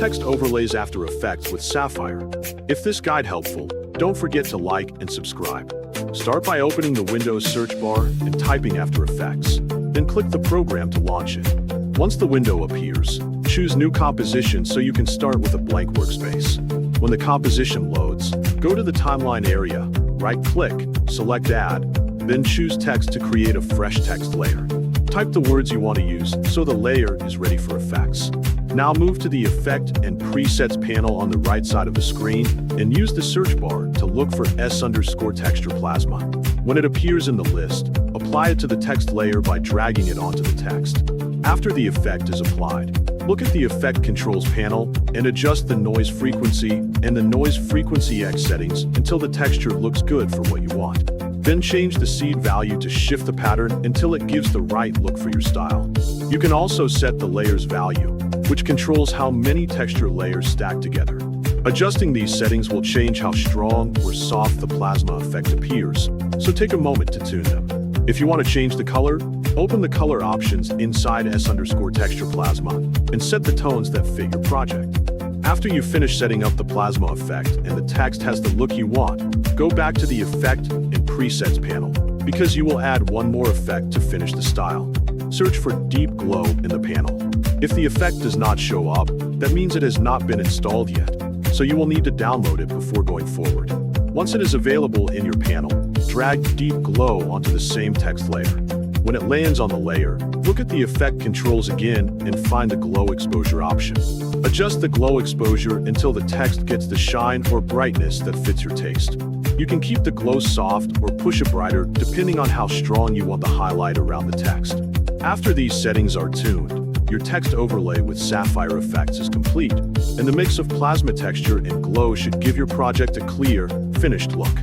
Text overlays After Effects with Sapphire. If this guide helpful, don't forget to like and subscribe. Start by opening the Windows search bar and typing After Effects. Then click the program to launch it. Once the window appears, choose New Composition so you can start with a blank workspace. When the composition loads, go to the timeline area, right-click, select Add, then choose Text to create a fresh text layer. Type the words you want to use so the layer is ready for effects. Now move to the Effect and Presets panel on the right side of the screen and use the search bar to look for 𝗕𝘂𝘀𝗶𝗲𝘀𝗀. When it appears in the list, apply it to the text layer by dragging it onto the text. After the effect is applied, look at the Effect Controls panel and adjust the Noise Frequency and the Noise Frequency X settings until the texture looks good for what you want. Then change the seed value to shift the pattern until it gives the right look for your style. You can also set the layers value, which controls how many texture layers stack together. Adjusting these settings will change how strong or soft the plasma effect appears, so take a moment to tune them. If you want to change the color, open the color options inside 𝗕𝘂𝘀𝗀𝗀𝗀 and set the tones that fit your project. After you finish setting up the plasma effect and the text has the look you want, go back to the Effect and Presets panel, because you will add one more effect to finish the style. Search for Deep Glow in the panel. If the effect does not show up, that means it has not been installed yet, so you will need to download it before going forward. Once it is available in your panel, drag Deep Glow onto the same text layer. When it lands on the layer, look at the Effect Controls again and find the Glow Exposure option. Adjust the glow exposure until the text gets the shine or brightness that fits your taste. You can keep the glow soft or push it brighter depending on how strong you want the highlight around the text. After these settings are tuned, your text overlay with Sapphire effects is complete, and the mix of plasma texture and glow should give your project a clear, finished look.